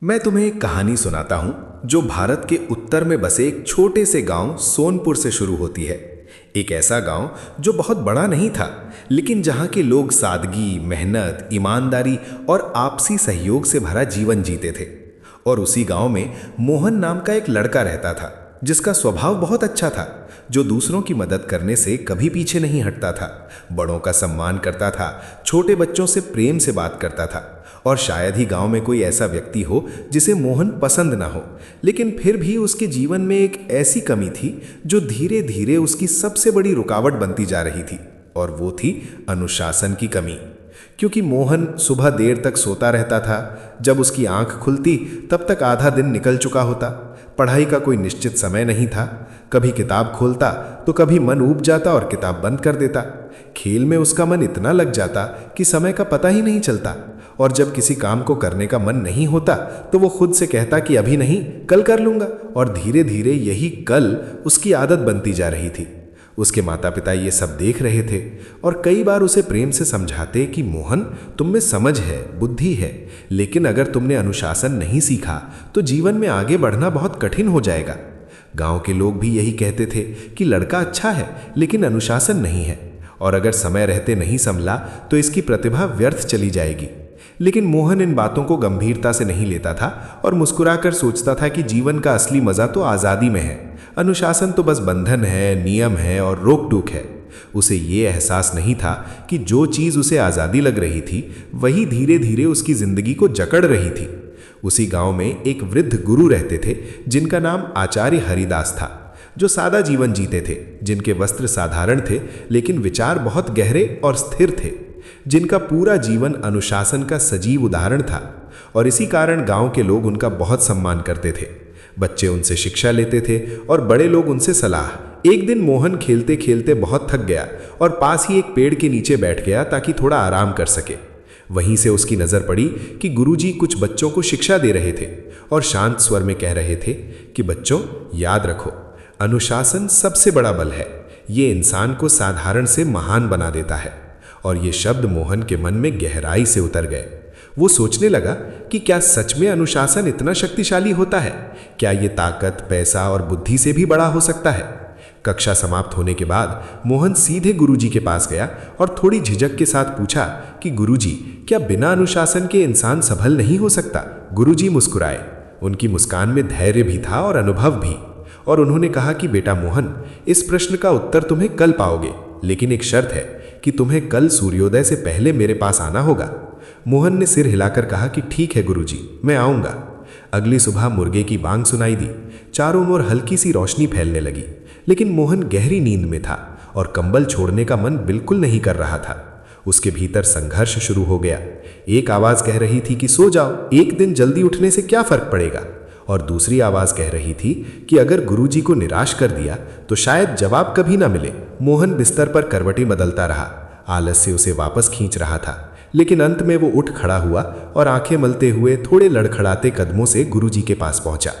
मैं तुम्हें एक कहानी सुनाता हूं जो भारत के उत्तर में बसे एक छोटे से गांव सोनपुर से शुरू होती है। एक ऐसा गांव जो बहुत बड़ा नहीं था, लेकिन जहां के लोग सादगी, मेहनत, ईमानदारी और आपसी सहयोग से भरा जीवन जीते थे। और उसी गांव में मोहन नाम का एक लड़का रहता था जिसका स्वभाव बहुत अच्छा था, जो दूसरों की मदद करने से कभी पीछे नहीं हटता था, बड़ों का सम्मान करता था, छोटे बच्चों से प्रेम से बात करता था। और शायद ही गांव में कोई ऐसा व्यक्ति हो जिसे मोहन पसंद ना हो, लेकिन फिर भी उसके जीवन में एक ऐसी कमी थी जो धीरे धीरे उसकी सबसे बड़ी रुकावट बनती जा रही थी, और वो थी अनुशासन की कमी। क्योंकि मोहन सुबह देर तक सोता रहता था, जब उसकी आंख खुलती तब तक आधा दिन निकल चुका होता। पढ़ाई का कोई निश्चित समय नहीं था, कभी किताब खोलता तो कभी मन ऊब जाता और किताब बंद कर देता। खेल में उसका मन इतना लग जाता कि समय का पता ही नहीं चलता, और जब किसी काम को करने का मन नहीं होता तो वो खुद से कहता कि अभी नहीं, कल कर लूंगा। और धीरे धीरे यही कल उसकी आदत बनती जा रही थी। उसके माता पिता ये सब देख रहे थे और कई बार उसे प्रेम से समझाते कि मोहन, तुम में समझ है, बुद्धि है, लेकिन अगर तुमने अनुशासन नहीं सीखा तो जीवन में आगे बढ़ना बहुत कठिन हो जाएगा। गांव के लोग भी यही कहते थे कि लड़का अच्छा है लेकिन अनुशासन नहीं है, और अगर समय रहते नहीं संभला तो इसकी प्रतिभा व्यर्थ चली जाएगी। लेकिन मोहन इन बातों को गंभीरता से नहीं लेता था और मुस्कुराकर सोचता था कि जीवन का असली मजा तो आज़ादी में है। अनुशासन तो बस बंधन है, नियम है और रोक टोक है। उसे ये एहसास नहीं था कि जो चीज़ उसे आज़ादी लग रही थी वही धीरे धीरे उसकी जिंदगी को जकड़ रही थी। उसी गांव में एक वृद्ध गुरु रहते थे जिनका नाम आचार्य हरिदास था, जो सादा जीवन जीते थे, जिनके वस्त्र साधारण थे लेकिन विचार बहुत गहरे और स्थिर थे, जिनका पूरा जीवन अनुशासन का सजीव उदाहरण था। और इसी कारण गांव के लोग उनका बहुत सम्मान करते थे। बच्चे उनसे शिक्षा लेते थे और बड़े लोग उनसे सलाह। एक दिन मोहन खेलते खेलते बहुत थक गया और पास ही एक पेड़ के नीचे बैठ गया ताकि थोड़ा आराम कर सके। वहीं से उसकी नज़र पड़ी कि गुरुजी कुछ बच्चों को शिक्षा दे रहे थे और शांत स्वर में कह रहे थे कि बच्चों, याद रखो, अनुशासन सबसे बड़ा बल है। ये इंसान को साधारण से महान बना देता है। और ये शब्द मोहन के मन में गहराई से उतर गए। वो सोचने लगा कि क्या सच में अनुशासन इतना शक्तिशाली होता है? क्या ये ताकत, पैसा और बुद्धि से भी बड़ा हो सकता है? कक्षा समाप्त होने के बाद मोहन सीधे गुरुजी के पास गया और थोड़ी झिझक के साथ पूछा कि गुरुजी, क्या बिना अनुशासन के इंसान सफल नहीं हो सकता? गुरुजी मुस्कुराए। उनकी मुस्कान में धैर्य भी था और अनुभव भी। और उन्होंने कहा कि बेटा मोहन, इस प्रश्न का उत्तर तुम्हें कल पाओगे, लेकिन एक शर्त है कि तुम्हें कल सूर्योदय से पहले मेरे पास आना होगा। मोहन ने सिर हिलाकर कहा कि ठीक है गुरुजी, मैं आऊँगा। अगली सुबह मुर्गे की बांग सुनाई दी। चारों ओर हल्की सी रोशनी फैलने लगी, लेकिन मोहन गहरी नींद में था और कंबल छोड़ने का मन बिल्कुल नहीं कर रहा था। उसके भीतर संघर्ष शुरू हो गया। एक आवाज़ कह रही थी कि सो जाओ, एक दिन जल्दी उठने से क्या फर्क पड़ेगा। और दूसरी आवाज़ कह रही थी कि अगर गुरुजी को निराश कर दिया तो शायद जवाब कभी ना मिले। मोहन बिस्तर पर करवटें बदलता रहा। आलस्य उसे वापस खींच रहा था, लेकिन अंत में वो उठ खड़ा हुआ और आंखें मलते हुए थोड़े लड़खड़ाते कदमों से गुरुजी के पास पहुंचा।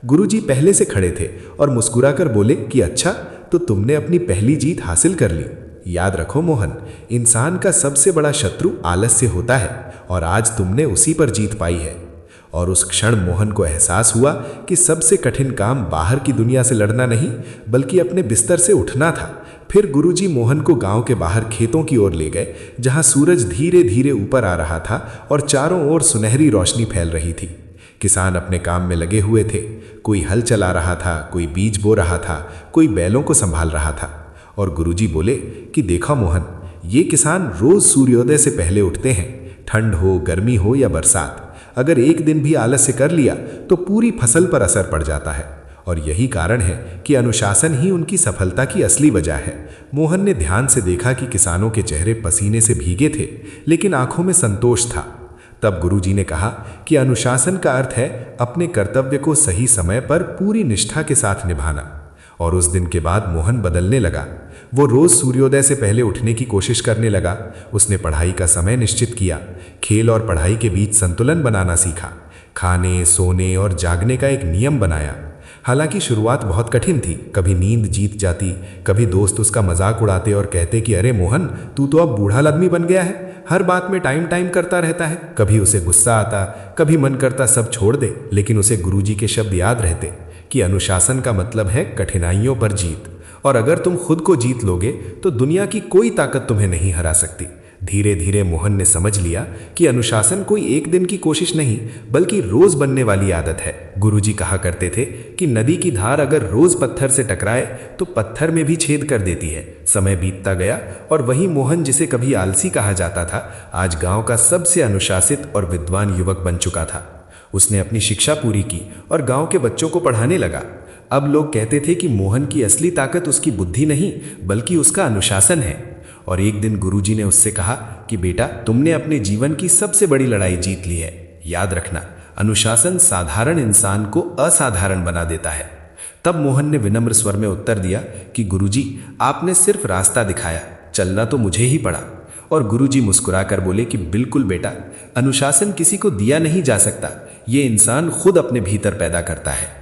गुरुजी पहले से खड़े थे और मुस्कुराकर बोले कि अच्छा, तो तुमने अपनी पहली जीत हासिल कर ली। याद रखो मोहन, इंसान का सबसे बड़ा शत्रु आलस्य होता है, और आज तुमने उसी पर जीत पाई है। और उस क्षण मोहन को एहसास हुआ कि सबसे कठिन काम बाहर की दुनिया से लड़ना नहीं, बल्कि अपने बिस्तर से उठना था। फिर गुरुजी मोहन को गांव के बाहर खेतों की ओर ले गए, जहां सूरज धीरे धीरे ऊपर आ रहा था और चारों ओर सुनहरी रोशनी फैल रही थी। किसान अपने काम में लगे हुए थे। कोई हल चला रहा था, कोई बीज बो रहा था, कोई बैलों को संभाल रहा था। और गुरुजी बोले कि देखा मोहन, ये किसान रोज सूर्योदय से पहले उठते हैं, ठंड हो, गर्मी हो या बरसात। अगर एक दिन भी आलस्य कर लिया तो पूरी फसल पर असर पड़ जाता है, और यही कारण है कि अनुशासन ही उनकी सफलता की असली वजह है। मोहन ने ध्यान से देखा कि किसानों के चेहरे पसीने से भीगे थे, लेकिन आंखों में संतोष था। तब गुरुजी ने कहा कि अनुशासन का अर्थ है अपने कर्तव्य को सही समय पर पूरी निष्ठा के साथ निभाना। और उस दिन के बाद मोहन बदलने लगा। वो रोज सूर्योदय से पहले उठने की कोशिश करने लगा। उसने पढ़ाई का समय निश्चित किया, खेल और पढ़ाई के बीच संतुलन बनाना सीखा, खाने, सोने और जागने का एक नियम बनाया। हालांकि शुरुआत बहुत कठिन थी। कभी नींद जीत जाती, कभी दोस्त उसका मजाक उड़ाते और कहते कि अरे मोहन, तू तो अब बूढ़ा आदमी बन गया है, हर बात में टाइम टाइम करता रहता है। कभी उसे गुस्सा आता, कभी मन करता सब छोड़ दे, लेकिन उसे गुरुजी के शब्द याद रहते कि अनुशासन का मतलब है कठिनाइयों पर जीत, और अगर तुम खुद को जीत लोगे तो दुनिया की कोई ताकत तुम्हें नहीं हरा सकती। धीरे धीरे मोहन ने समझ लिया कि अनुशासन कोई एक दिन की कोशिश नहीं, बल्कि रोज बनने वाली आदत है। गुरुजी कहा करते थे कि नदी की धार अगर रोज पत्थर से टकराए तो पत्थर में भी छेद कर देती है। समय बीतता गया और वही मोहन, जिसे कभी आलसी कहा जाता था, आज गांव का सबसे अनुशासित और विद्वान युवक बन चुका था। उसने अपनी शिक्षा पूरी की और गांव के बच्चों को पढ़ाने लगा। अब लोग कहते थे कि मोहन की असली ताकत उसकी बुद्धि नहीं, बल्कि उसका अनुशासन है। और एक दिन गुरुजी ने उससे कहा कि बेटा, तुमने अपने जीवन की सबसे बड़ी लड़ाई जीत ली है। याद रखना, अनुशासन साधारण इंसान को असाधारण बना देता है। तब मोहन ने विनम्र स्वर में उत्तर दिया कि गुरुजी, आपने सिर्फ रास्ता दिखाया, चलना तो मुझे ही पड़ा। और गुरुजी मुस्कुराकर बोले कि बिल्कुल बेटा, अनुशासन किसी को दिया नहीं जा सकता, ये इंसान खुद अपने भीतर पैदा करता है।